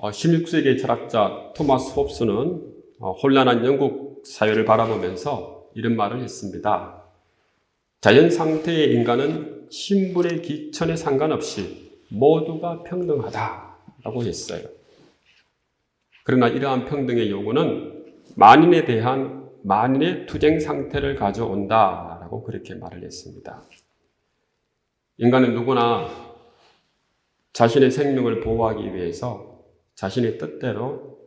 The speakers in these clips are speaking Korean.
16세기 철학자 토마스 홉스는 혼란한 영국 사회를 바라보면서 이런 말을 했습니다. 자연 상태의 인간은 신분의 기천에 상관없이 모두가 평등하다라고 했어요. 그러나 이러한 평등의 요구는 만인에 대한 만인의 투쟁 상태를 가져온다라고 그렇게 말을 했습니다. 인간은 누구나 자신의 생명을 보호하기 위해서 자신의 뜻대로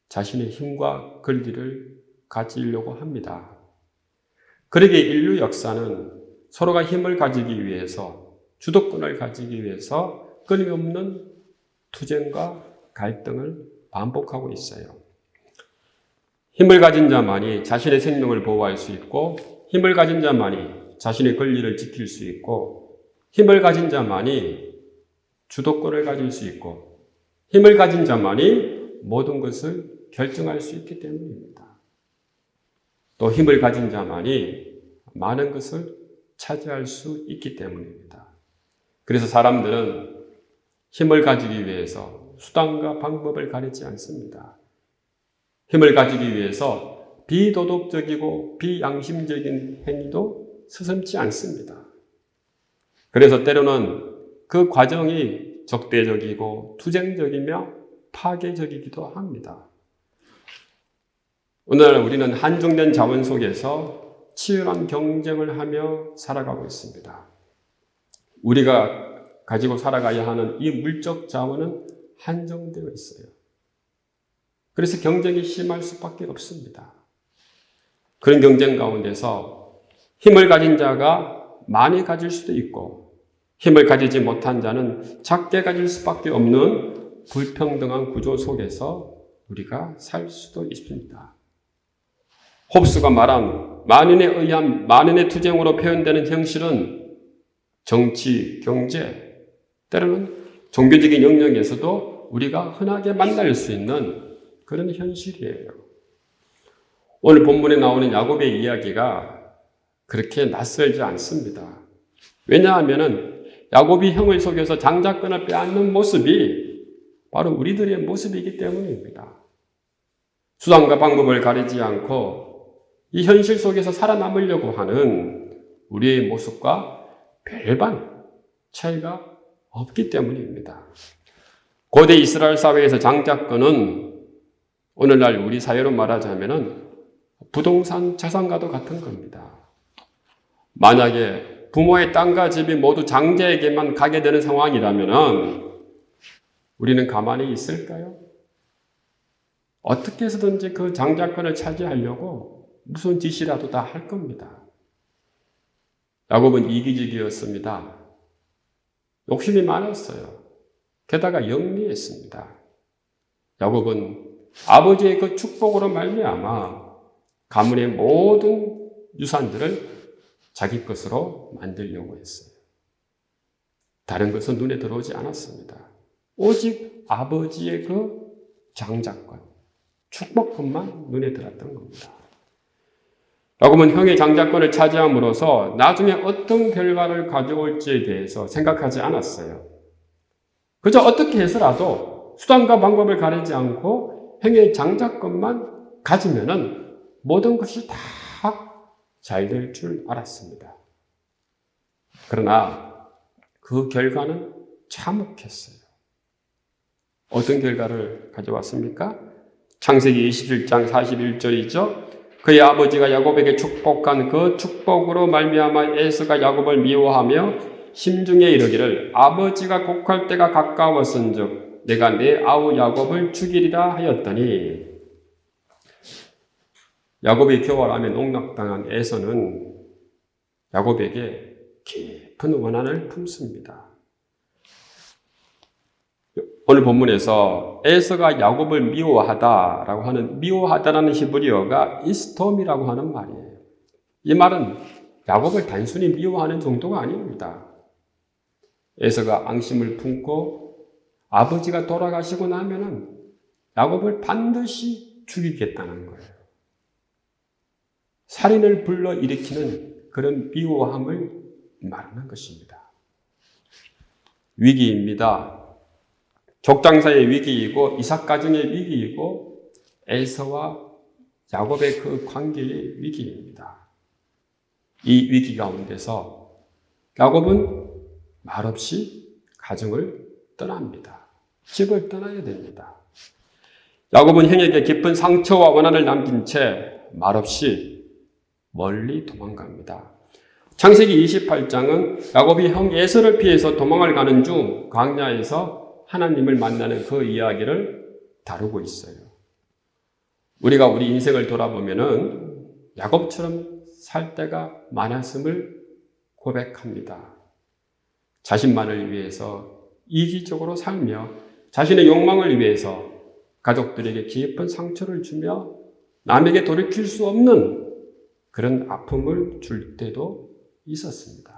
자신의 힘과 권리를 가지려고 합니다. 그러기에 인류 역사는 서로가 힘을 가지기 위해서, 주도권을 가지기 위해서 끊임없는 투쟁과 갈등을 반복하고 있어요. 힘을 가진 자만이 자신의 생명을 보호할 수 있고, 힘을 가진 자만이 자신의 권리를 지킬 수 있고, 힘을 가진 자만이 주도권을 가질 수 있고, 힘을 가진 자만이 모든 것을 결정할 수 있기 때문입니다. 또 힘을 가진 자만이 많은 것을 차지할 수 있기 때문입니다. 그래서 사람들은 힘을 가지기 위해서 수단과 방법을 가리지 않습니다. 힘을 가지기 위해서 비도덕적이고 비양심적인 행위도 서슴지 않습니다. 그래서 때로는 그 과정이 적대적이고 투쟁적이며 파괴적이기도 합니다. 오늘날 우리는 한정된 자원 속에서 치열한 경쟁을 하며 살아가고 있습니다. 우리가 가지고 살아가야 하는 이 물적 자원은 한정되어 있어요. 그래서 경쟁이 심할 수밖에 없습니다. 그런 경쟁 가운데서 힘을 가진 자가 많이 가질 수도 있고, 힘을 가지지 못한 자는 작게 가질 수밖에 없는 불평등한 구조 속에서 우리가 살 수도 있습니다. 홉스가 말한 만인에 의한 만인의 투쟁으로 표현되는 형식은 정치, 경제, 때로는 종교적인 영역에서도 우리가 흔하게 만날 수 있는 그런 현실이에요. 오늘 본문에 나오는 야곱의 이야기가 그렇게 낯설지 않습니다. 왜냐하면 야곱이 형을 속여서 장자권을 빼앗는 모습이 바로 우리들의 모습이기 때문입니다. 수단과 방법을 가리지 않고 이 현실 속에서 살아남으려고 하는 우리의 모습과 별반 차이가 없기 때문입니다. 고대 이스라엘 사회에서 장자권은 오늘날 우리 사회로 말하자면 부동산 자산과도 같은 겁니다. 만약에 부모의 땅과 집이 모두 장자에게만 가게 되는 상황이라면 우리는 가만히 있을까요? 어떻게 해서든지 그 장자권을 차지하려고 무슨 짓이라도 다 할 겁니다. 야곱은 이기적이었습니다. 욕심이 많았어요. 게다가 영리했습니다. 야곱은 아버지의 그 축복으로 말미암아 가문의 모든 유산들을 자기 것으로 만들려고 했어요. 다른 것은 눈에 들어오지 않았습니다. 오직 아버지의 그 장자권, 축복권만 눈에 들었던 겁니다. 야곱은 형의 장자권을 차지함으로써 나중에 어떤 결과를 가져올지에 대해서 생각하지 않았어요. 그저 어떻게 해서라도 수단과 방법을 가리지 않고 형의 장자권만 가지면은 모든 것이 다 잘 될 줄 알았습니다. 그러나 그 결과는 참혹했어요. 어떤 결과를 가져왔습니까? 창세기 27장 41절이죠. 그의 아버지가 야곱에게 축복한 그 축복으로 말미암아 에서가 야곱을 미워하며 심중에 이르기를 아버지가 곡할 때가 가까웠은즉 내가 내 아우 야곱을 죽이리라 하였더니, 야곱이 교활함에 농락당한 에서는 야곱에게 깊은 원한을 품습니다. 오늘 본문에서 에서가 야곱을 미워하다라고 하는 미워하다라는 히브리어가 이스톰이라고 하는 말이에요. 이 말은 야곱을 단순히 미워하는 정도가 아닙니다. 에서가 앙심을 품고 아버지가 돌아가시고 나면은 야곱을 반드시 죽이겠다는 거예요. 살인을 불러일으키는 그런 미워함을 말하는 것입니다. 위기입니다. 족장사의 위기이고 이삭 가정의 위기이고 에서와 야곱의 그 관계의 위기입니다. 이 위기 가운데서 야곱은 말없이 가정을 떠납니다. 집을 떠나야 됩니다. 야곱은 형에게 깊은 상처와 원한을 남긴 채 말없이 멀리 도망갑니다. 창세기 28장은 야곱이 형 에서를 피해서 도망을 가는 중 광야에서 하나님을 만나는 그 이야기를 다루고 있어요. 우리가 우리 인생을 돌아보면은 야곱처럼 살 때가 많았음을 고백합니다. 자신만을 위해서 이기적으로 살며 자신의 욕망을 위해서 가족들에게 깊은 상처를 주며 남에게 돌이킬 수 없는 그런 아픔을 줄 때도 있었습니다.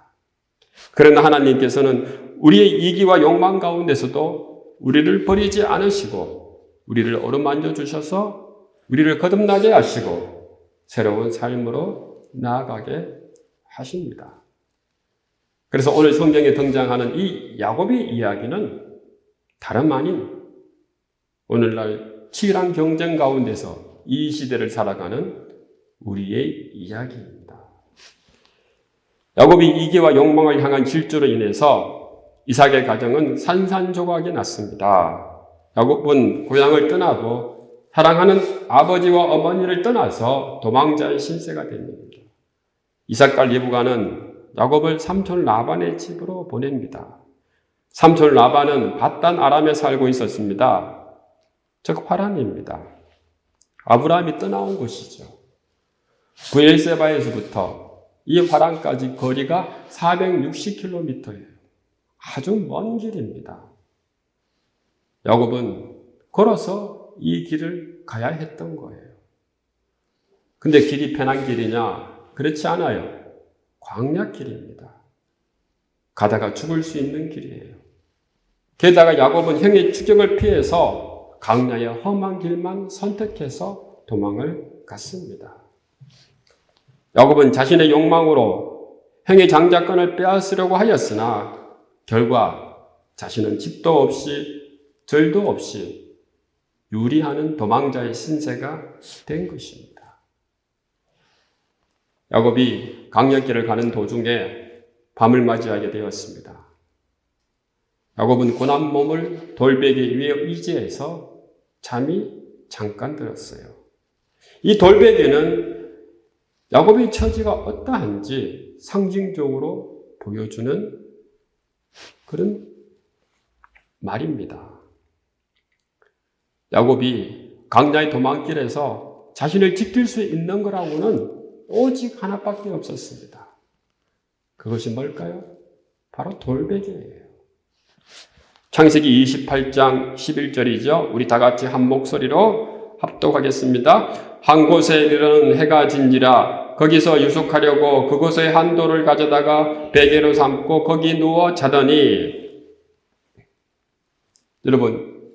그러나 하나님께서는 우리의 이기와 욕망 가운데서도 우리를 버리지 않으시고 우리를 어루만져 주셔서 우리를 거듭나게 하시고 새로운 삶으로 나아가게 하십니다. 그래서 오늘 성경에 등장하는 이 야곱의 이야기는 다름 아닌 오늘날 치열한 경쟁 가운데서 이 시대를 살아가는 우리의 이야기입니다. 야곱이 이기와 욕망을 향한 질주로 인해서 이삭의 가정은 산산조각이 났습니다. 야곱은 고향을 떠나고 사랑하는 아버지와 어머니를 떠나서 도망자의 신세가 됩니다. 이삭과 리브가는 야곱을 삼촌 라반의 집으로 보냅니다. 삼촌 라반은 밧단 아람에 살고 있었습니다. 즉 하란입니다. 아브라함이 떠나온 곳이죠. 브엘세바에서부터 이 하란까지 거리가 460km예요. 아주 먼 길입니다. 야곱은 걸어서 이 길을 가야 했던 거예요. 근데 길이 편한 길이냐? 그렇지 않아요. 광야길입니다. 가다가 죽을 수 있는 길이에요. 게다가 야곱은 형의 추격을 피해서 광야의 험한 길만 선택해서 도망을 갔습니다. 야곱은 자신의 욕망으로 형의 장자권을 빼앗으려고 하였으나 결과 자신은 집도 없이 절도 없이 유리하는 도망자의 신세가 된 것입니다. 야곱이 광야길을 가는 도중에 밤을 맞이하게 되었습니다. 야곱은 고난 몸을 돌베개 위에 의지해서 잠이 잠깐 들었어요. 이 돌베개는 야곱의 처지가 어떠한지 상징적으로 보여주는 그런 말입니다. 야곱이 광야의 도망길에서 자신을 지킬 수 있는 거라고는 오직 하나밖에 없었습니다. 그것이 뭘까요? 바로 돌베개예요. 창세기 28장 11절이죠. 우리 다 같이 한 목소리로 합독하겠습니다. 한 곳에 이르는 해가 진지라 거기서 유숙하려고 그곳의 한 돌을 가져다가 베개로 삼고 거기 누워 자더니. 여러분,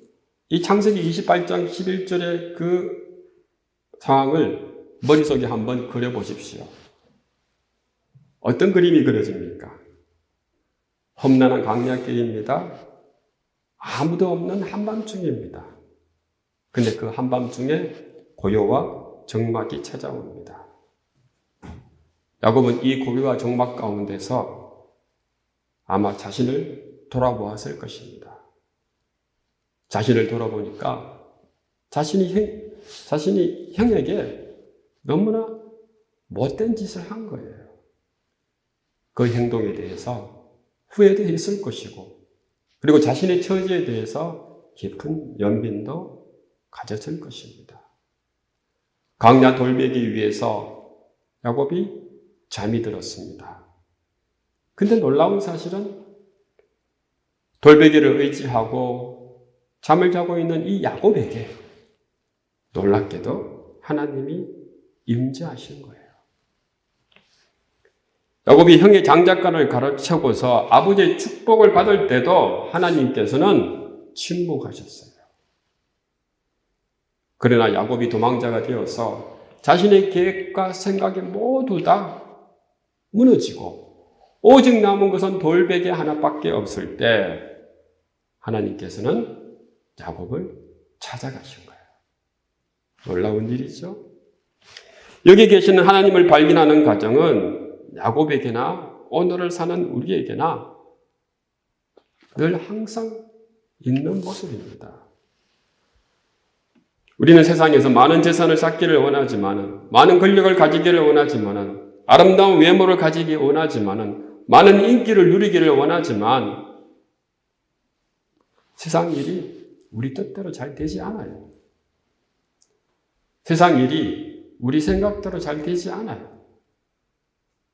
이 창세기 28장 11절의 그 상황을 머릿속에 한번 그려보십시오. 어떤 그림이 그려집니까? 험난한 광야길입니다. 아무도 없는 한밤중입니다. 근데 그 한밤중에 고요와 정막이 찾아옵니다. 야곱은 이 고요와 정막 가운데서 아마 자신을 돌아보았을 것입니다. 자신을 돌아보니까 자신이 형에게 너무나 못된 짓을 한 거예요. 그 행동에 대해서 후회도 했을 것이고, 그리고 자신의 처지에 대해서 깊은 연민도 가졌을 것입니다. 광야 돌베개 위에서 야곱이 잠이 들었습니다. 근데 놀라운 사실은 돌베개를 의지하고 잠을 자고 있는 이 야곱에게 놀랍게도 하나님이 임재하신 거예요. 야곱이 형의 장자권을 가로채고서 아버지의 축복을 받을 때도 하나님께서는 침묵하셨어요. 그러나 야곱이 도망자가 되어서 자신의 계획과 생각이 모두 다 무너지고 오직 남은 것은 돌베개 하나밖에 없을 때 하나님께서는 야곱을 찾아가신 거예요. 놀라운 일이죠. 여기 계시는 하나님을 발견하는 과정은 야곱에게나 오늘을 사는 우리에게나 늘 항상 있는 모습입니다. 우리는 세상에서 많은 재산을 쌓기를 원하지만, 많은 권력을 가지기를 원하지만, 아름다운 외모를 가지기 원하지만, 많은 인기를 누리기를 원하지만 세상 일이 우리 뜻대로 잘 되지 않아요. 세상 일이 우리 생각대로 잘 되지 않아요.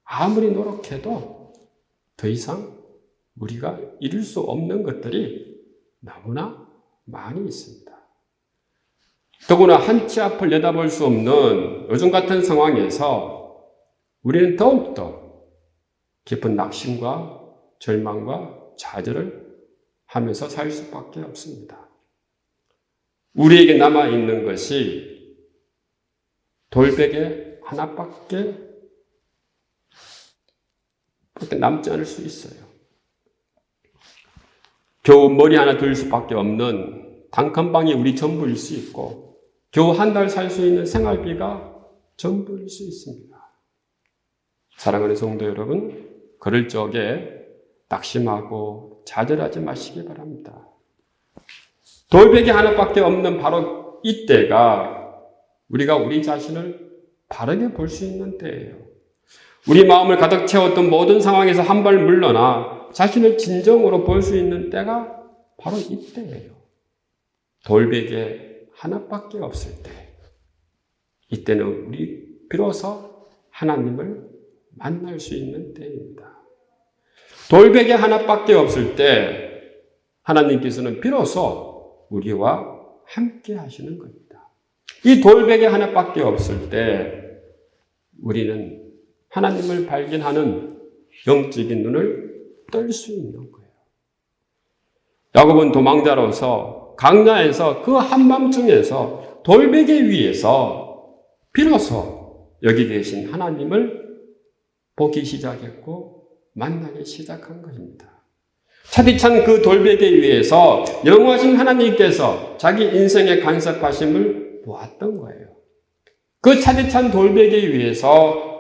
아무리 노력해도 더 이상 우리가 이룰 수 없는 것들이 너무나 많이 있습니다. 더구나 한치 앞을 내다볼 수 없는 요즘 같은 상황에서 우리는 더욱더 깊은 낙심과 절망과 좌절을 하면서 살 수밖에 없습니다. 우리에게 남아있는 것이 돌베개 하나밖에 남지 않을 수 있어요. 겨우 머리 하나 들 수밖에 없는 단칸방이 우리 전부일 수 있고, 겨우 한 달 살 수 있는 생활비가 전부일 수 있습니다. 사랑하는 성도 여러분, 그럴 적에 낙심하고 좌절하지 마시기 바랍니다. 돌베개 하나밖에 없는 바로 이때가 우리가 우리 자신을 바르게 볼 수 있는 때예요. 우리 마음을 가득 채웠던 모든 상황에서 한 발 물러나 자신을 진정으로 볼 수 있는 때가 바로 이때예요. 돌베개 하나밖에 없을 때, 이때는 우리 비로소 하나님을 만날 수 있는 때입니다. 돌베개 하나밖에 없을 때 하나님께서는 비로소 우리와 함께 하시는 겁니다. 이 돌베개 하나밖에 없을 때 우리는 하나님을 발견하는 영적인 눈을 뜰 수 있는 거예요. 야곱은 도망자로서 강야에서 그 한밤중에서 돌베개 위에서 비로소 여기 계신 하나님을 보기 시작했고 만나기 시작한 것입니다. 차디찬 그 돌베개 위에서 영원하신 하나님께서 자기 인생의 간섭하심을 보았던 거예요. 그 차디찬 돌베개 위에서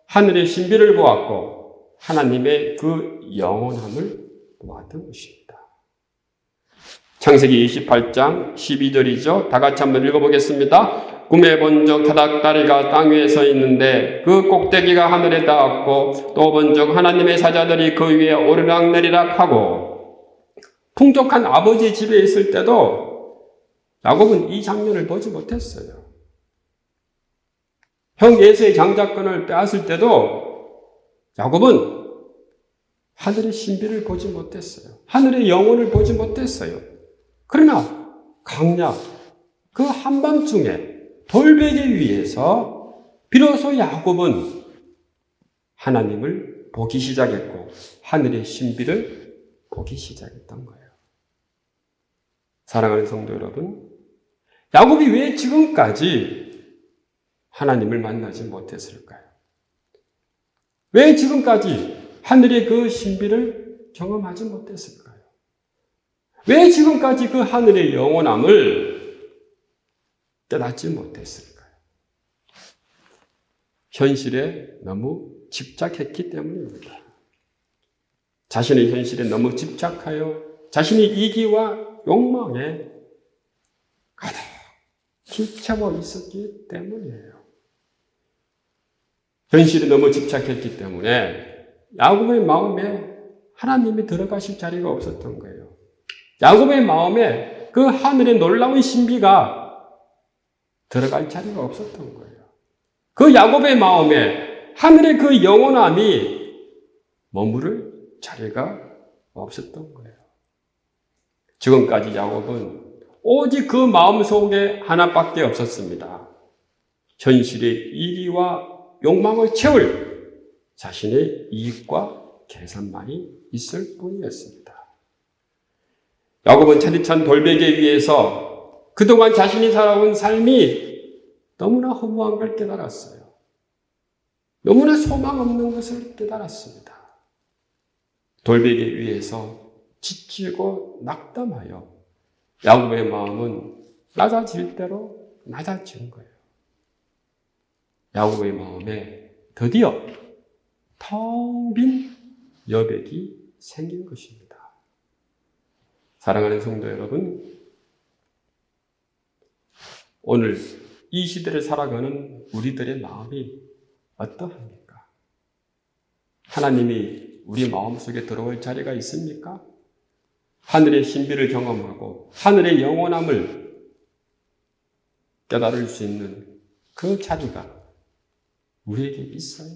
하늘의 신비를 보았고 하나님의 그 영원함을 보았던 것입니다. 창세기 28장 12절이죠. 다 같이 한번 읽어보겠습니다. 꿈에 본 적 타닥다리가 땅 위에 서 있는데 그 꼭대기가 하늘에 닿았고 또 본 적 하나님의 사자들이 그 위에 오르락내리락 하고. 풍족한 아버지 집에 있을 때도 야곱은 이 장면을 보지 못했어요. 형 에서의 장자권을 빼앗을 때도 야곱은 하늘의 신비를 보지 못했어요. 하늘의 영혼을 보지 못했어요. 그러나 강야 그 한밤중에 돌베개 위에서 비로소 야곱은 하나님을 보기 시작했고 하늘의 신비를 보기 시작했던 거예요. 사랑하는 성도 여러분, 야곱이 왜 지금까지 하나님을 만나지 못했을까요? 왜 지금까지 하늘의 그 신비를 경험하지 못했을까요? 왜 지금까지 그 하늘의 영원함을 깨닫지 못했을까요? 현실에 너무 집착했기 때문입니다. 자신의 현실에 너무 집착하여 자신의 이기와 욕망에 가득히 채워 있었기 때문이에요. 현실에 너무 집착했기 때문에 야곱의 마음에 하나님이 들어가실 자리가 없었던 거예요. 야곱의 마음에 그 하늘의 놀라운 신비가 들어갈 자리가 없었던 거예요. 그 야곱의 마음에 하늘의 그 영원함이 머무를 자리가 없었던 거예요. 지금까지 야곱은 오직 그 마음속에 하나밖에 없었습니다. 현실의 이기와 욕망을 채울 자신의 이익과 계산만이 있을 뿐이었습니다. 야곱은 차디찬 돌베개 위에서 그동안 자신이 살아온 삶이 너무나 허무한 걸 깨달았어요. 너무나 소망 없는 것을 깨달았습니다. 돌베개 위에서 지치고 낙담하여 야곱의 마음은 낮아질 대로 낮아진 거예요. 야곱의 마음에 드디어 텅 빈 여백이 생긴 것입니다. 사랑하는 성도 여러분, 오늘 이 시대를 살아가는 우리들의 마음이 어떠합니까? 하나님이 우리 마음속에 들어올 자리가 있습니까? 하늘의 신비를 경험하고 하늘의 영원함을 깨달을 수 있는 그 자리가 우리에게 있어요.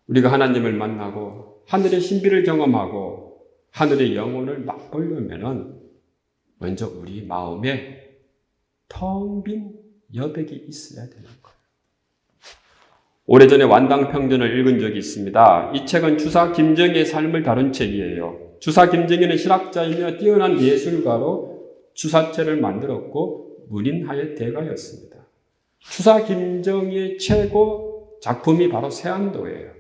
우리가 하나님을 만나고 하늘의 신비를 경험하고 하늘의 영혼을 맛보려면은 먼저 우리 마음에 텅 빈 여백이 있어야 되는 거예요. 오래전에 완당평전을 읽은 적이 있습니다. 이 책은 주사 김정희의 삶을 다룬 책이에요. 주사 김정희는 실학자이며 뛰어난 예술가로 주사체를 만들었고 문인하의 대가였습니다. 주사 김정희의 최고 작품이 바로 세안도예요.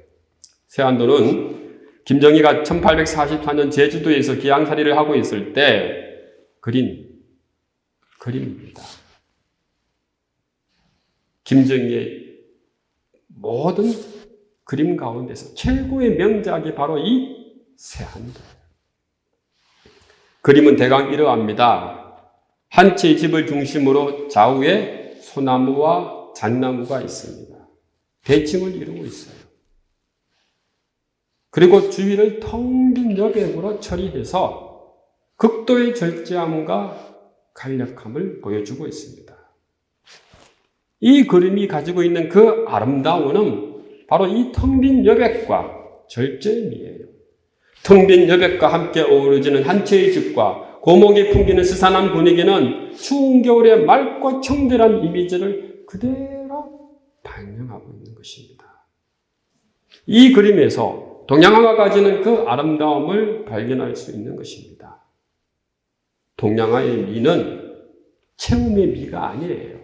세안도는 김정희가 1844년 제주도에서 기양살이를 하고 있을 때 그린 그림입니다. 김정희의 모든 그림 가운데서 최고의 명작이 바로 이 세안도예요. 그림은 대강 이러합니다. 한 채의 집을 중심으로 좌우에 소나무와 잣나무가 있습니다. 대칭을 이루고 있어요. 그리고 주위를 텅 빈 여백으로 처리해서 극도의 절제함과 간략함을 보여주고 있습니다. 이 그림이 가지고 있는 그 아름다움은 바로 이 텅 빈 여백과 절제미예요. 텅 빈 여백과 함께 어우러지는 한 채의 집과 고목이 풍기는 스산한 분위기는 추운 겨울의 맑고 청결한 이미지를 그대로 반영하고 있는 것입니다. 이 그림에서 동양화가 가지는 그 아름다움을 발견할 수 있는 것입니다. 동양화의 미는 체험의 미가 아니에요.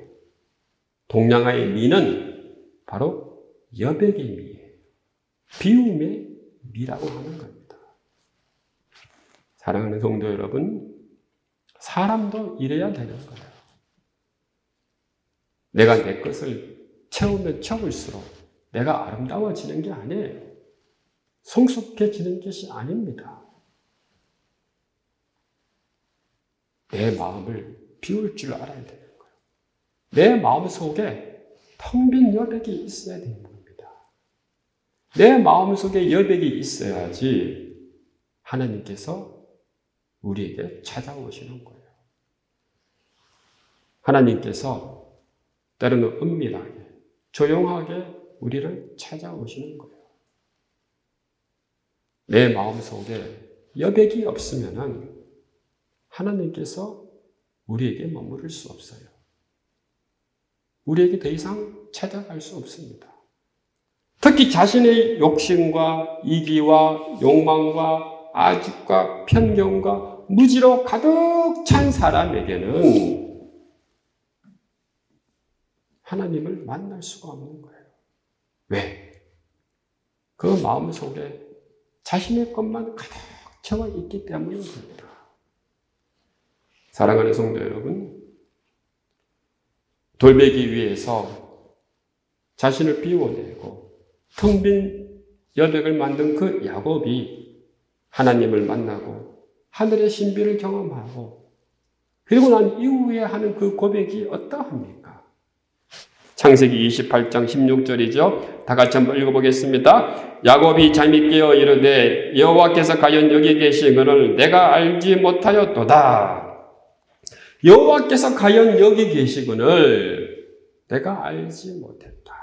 동양화의 미는 바로 여백의 미예요. 비움의 미라고 하는 겁니다. 사랑하는 성도 여러분, 사람도 이래야 되는 거예요. 내가 내 것을 채우면 채울수록 내가 아름다워지는 게 아니에요. 성숙해지는 것이 아닙니다. 내 마음을 비울 줄 알아야 되는 거예요. 내 마음 속에 텅 빈 여백이 있어야 되는 겁니다. 내 마음 속에 여백이 있어야지 하나님께서 우리에게 찾아오시는 거예요. 하나님께서 때로는 은밀하게, 조용하게 우리를 찾아오시는 거예요. 내 마음 속에 여백이 없으면은 하나님께서 우리에게 머무를 수 없어요. 우리에게 더 이상 찾아갈 수 없습니다. 특히 자신의 욕심과 이기와 욕망과 아집과 편견과 무지로 가득 찬 사람에게는 하나님을 만날 수가 없는 거예요. 왜? 그 마음 속에 자신의 것만 가득 채워 있기 때문입니다. 사랑하는 성도 여러분, 돌베기 위에서 자신을 비워내고 텅 빈 여백을 만든 그 야곱이 하나님을 만나고 하늘의 신비를 경험하고 그리고 난 이후에 하는 그 고백이 어떠합니까? 창세기 28장 16절이죠. 다 같이 한번 읽어보겠습니다. 야곱이 잠이 깨어 이르되 여호와께서 과연 여기 계시거늘 내가 알지 못하였도다. 여호와께서 과연 여기 계시거늘 내가 알지 못했다.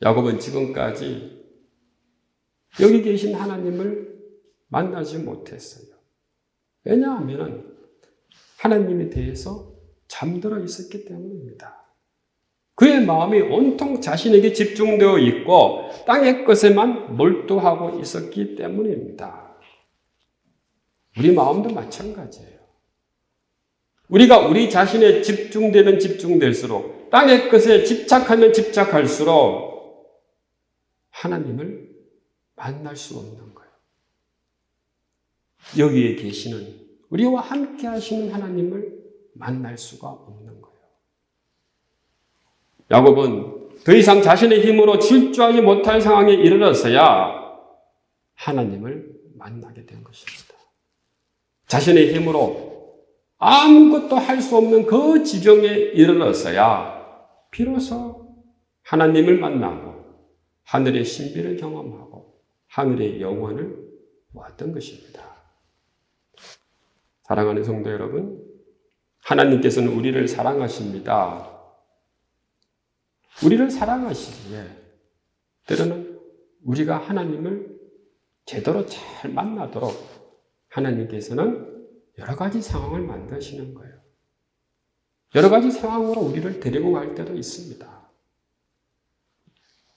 야곱은 지금까지 여기 계신 하나님을 만나지 못했어요. 왜냐하면 하나님에 대해서 잠들어 있었기 때문입니다. 그의 마음이 온통 자신에게 집중되어 있고 땅의 것에만 몰두하고 있었기 때문입니다. 우리 마음도 마찬가지예요. 우리가 우리 자신에 집중되면 집중될수록 땅의 것에 집착하면 집착할수록 하나님을 만날 수 없는 거예요. 여기에 계시는 우리와 함께 하시는 하나님을 만날 수가 없는 거예요. 야곱은 더 이상 자신의 힘으로 질주하지 못할 상황에 이르렀어야 하나님을 만나게 된 것입니다. 자신의 힘으로 아무것도 할 수 없는 그 지경에 이르렀어야 비로소 하나님을 만나고 하늘의 신비를 경험하고 하늘의 영원을 보았던 것입니다. 사랑하는 성도 여러분, 하나님께서는 우리를 사랑하십니다. 우리를 사랑하시기에 때로는 우리가 하나님을 제대로 잘 만나도록 하나님께서는 여러 가지 상황을 만드시는 거예요. 여러 가지 상황으로 우리를 데리고 갈 때도 있습니다.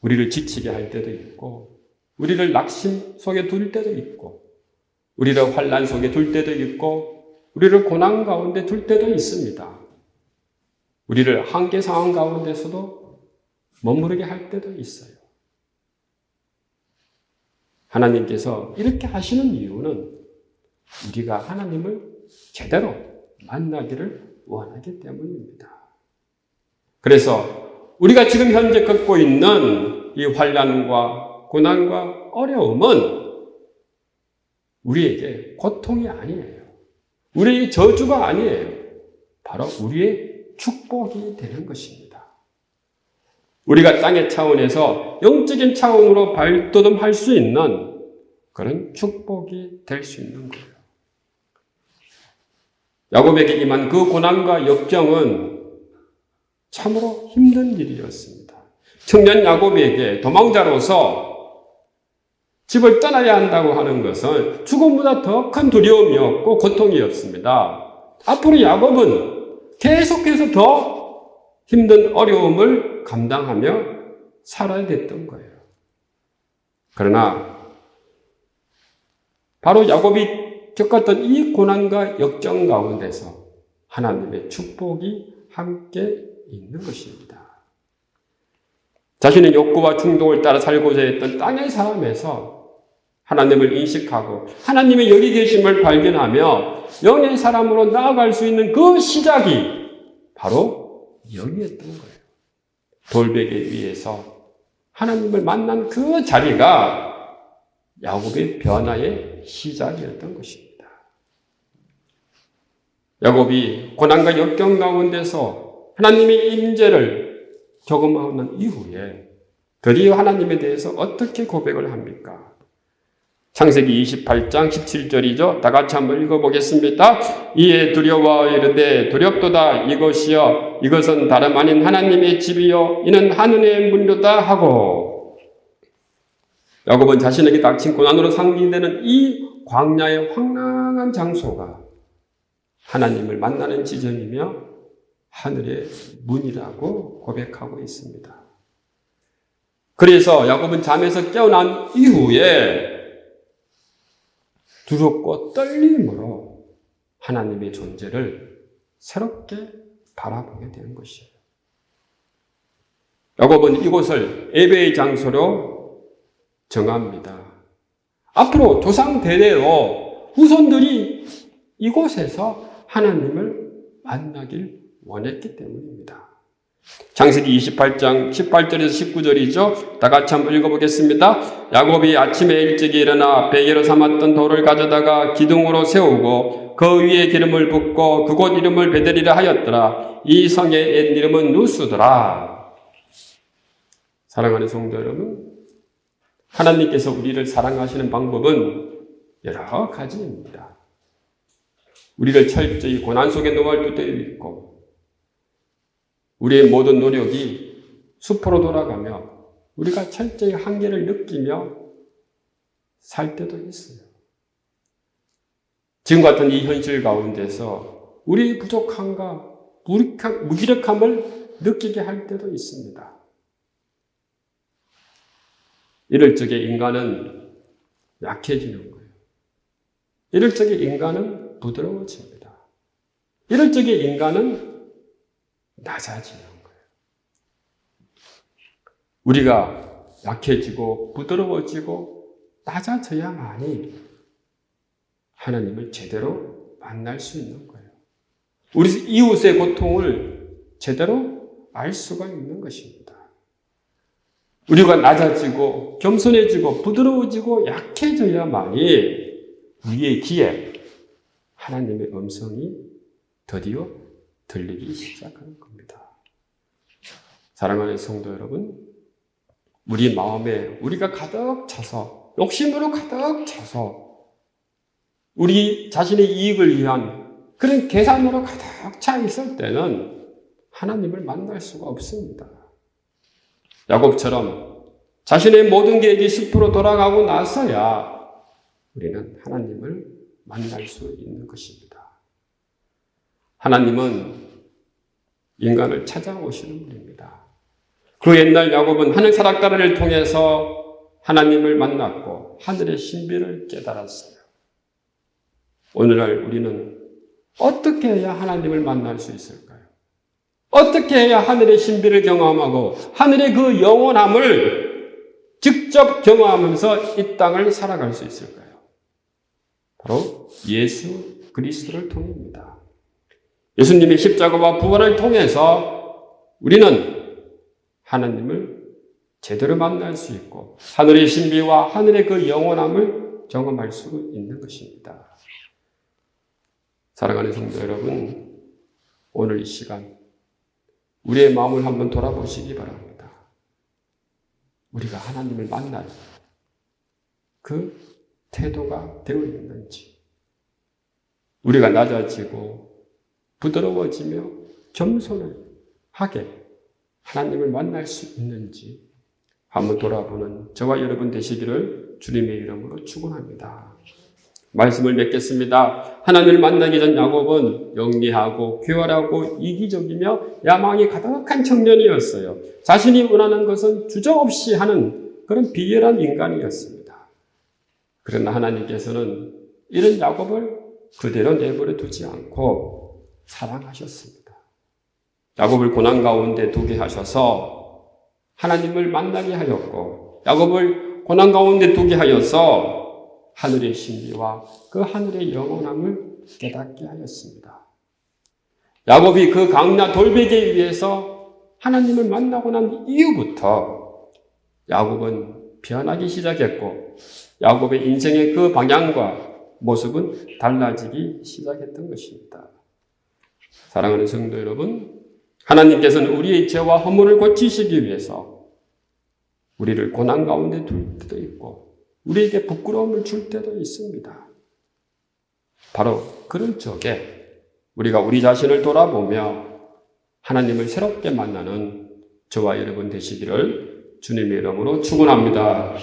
우리를 지치게 할 때도 있고, 우리를 낙심 속에 둘 때도 있고, 우리를 환난 속에 둘 때도 있고, 우리를 고난 가운데 둘 때도 있습니다. 우리를 한계 상황 가운데서도 머무르게 할 때도 있어요. 하나님께서 이렇게 하시는 이유는 우리가 하나님을 제대로 만나기를 원하기 때문입니다. 그래서 우리가 지금 현재 겪고 있는 이 환난과 고난과 어려움은 우리에게 고통이 아니에요. 우리의 저주가 아니에요. 바로 우리의 축복이 되는 것입니다. 우리가 땅의 차원에서 영적인 차원으로 발돋움할 수 있는 그런 축복이 될 수 있는 거예요. 야곱에게 임한 그 고난과 역경은 참으로 힘든 일이었습니다. 청년 야곱에게 도망자로서 집을 떠나야 한다고 하는 것은 죽음보다 더 큰 두려움이었고 고통이었습니다. 앞으로 야곱은 계속해서 더 힘든 어려움을 감당하며 살아야 됐던 거예요. 그러나 바로 야곱이 겪었던 이 고난과 역경 가운데서 하나님의 축복이 함께 있는 것입니다. 자신의 욕구와 충동을 따라 살고자 했던 땅의 삶에서 하나님을 인식하고 하나님의 여기 계심을 발견하며 영의 사람으로 나아갈 수 있는 그 시작이 바로 여기였던 거예요. 돌베개 위에서 하나님을 만난 그 자리가 야곱의 변화의 시작이었던 것입니다. 야곱이 고난과 역경 가운데서 하나님의 임재를 경험하는 이후에 드디어 하나님에 대해서 어떻게 고백을 합니까? 창세기 28장 17절이죠. 다 같이 한번 읽어보겠습니다. 이에 두려워 이르되 두렵도다 이것이여 이것은 다름 아닌 하나님의 집이요 이는 하늘의 문이로다 하고 야곱은 자신에게 닥친 고난으로 상징되는 이 광야의 황량한 장소가 하나님을 만나는 지점이며 하늘의 문이라고 고백하고 있습니다. 그래서 야곱은 잠에서 깨어난 이후에 두렵고 떨림으로 하나님의 존재를 새롭게 바라보게 되는 것이에요. 야곱은 이곳을 예배의 장소로 정합니다. 앞으로 조상 대대로 후손들이 이곳에서 하나님을 만나길 원했기 때문입니다. 창세기 28장 18절에서 19절이죠. 다 같이 한번 읽어보겠습니다. 야곱이 아침에 일찍 일어나 베개로 삼았던 돌을 가져다가 기둥으로 세우고 그 위에 기름을 붓고 그곳 이름을 베델이라 하였더라. 이 성의 옛 이름은 누스더라. 사랑하는 성도 여러분, 하나님께서 우리를 사랑하시는 방법은 여러 가지입니다. 우리를 철저히 고난 속에 놓아줄 때도 있고 우리의 모든 노력이 수포로 돌아가며 우리가 철저히 한계를 느끼며 살 때도 있어요. 지금 같은 이 현실 가운데서 우리의 부족함과 무기력함을 느끼게 할 때도 있습니다. 이럴 적에 인간은 약해지는 거예요. 이럴 적에 인간은 부드러워집니다. 이럴 적에 인간은 낮아지는 거예요. 우리가 약해지고 부드러워지고 낮아져야만이 하나님을 제대로 만날 수 있는 거예요. 우리 이웃의 고통을 제대로 알 수가 있는 것입니다. 우리가 낮아지고 겸손해지고 부드러워지고 약해져야만이 우리의 귀에 하나님의 음성이 드디어 들리기 시작하는 겁니다. 사랑하는 성도 여러분, 우리 마음에 우리가 가득 차서 욕심으로 가득 차서 우리 자신의 이익을 위한 그런 계산으로 가득 차 있을 때는 하나님을 만날 수가 없습니다. 야곱처럼 자신의 모든 계획이 10% 돌아가고 나서야 우리는 하나님을 만날 수 있는 것입니다. 하나님은 인간을 찾아오시는 분입니다. 그 옛날 야곱은 하늘 사락다리를 통해서 하나님을 만났고 하늘의 신비를 깨달았어요. 오늘날 우리는 어떻게 해야 하나님을 만날 수 있을까요? 어떻게 해야 하늘의 신비를 경험하고 하늘의 그 영원함을 직접 경험하면서 이 땅을 살아갈 수 있을까요? 바로 예수 그리스도를 통해입니다. 예수님의 십자가와 부활을 통해서 우리는 하나님을 제대로 만날 수 있고 하늘의 신비와 하늘의 그 영원함을 경험할 수 있는 것입니다. 사랑하는 성도 여러분, 오늘 이 시간 우리의 마음을 한번 돌아보시기 바랍니다. 우리가 하나님을 만날 그 태도가 되어 있는지, 우리가 낮아지고 부드러워지며 겸손을 하게 하나님을 만날 수 있는지 한번 돌아보는 저와 여러분 되시기를 주님의 이름으로 축원합니다. 말씀을 맺겠습니다. 하나님을 만나기 전 야곱은 영리하고 교활하고 이기적이며 야망이 가득한 청년이었어요. 자신이 원하는 것은 주저없이 하는 그런 비열한 인간이었습니다. 그러나 하나님께서는 이런 야곱을 그대로 내버려 두지 않고 사랑하셨습니다. 야곱을 고난 가운데 두게 하셔서 하나님을 만나게 하였고, 야곱을 고난 가운데 두게 하여서 하늘의 신비와 그 하늘의 영원함을 깨닫게 하였습니다. 야곱이 그 강나 돌베개 위에서 하나님을 만나고 난 이후부터 야곱은 변하기 시작했고, 야곱의 인생의 그 방향과 모습은 달라지기 시작했던 것입니다. 사랑하는 성도 여러분, 하나님께서는 우리의 죄와 허물을 고치시기 위해서 우리를 고난 가운데 둘 때도 있고 우리에게 부끄러움을 줄 때도 있습니다. 바로 그런 적에 우리가 우리 자신을 돌아보며 하나님을 새롭게 만나는 저와 여러분 되시기를 주님의 이름으로 축원합니다.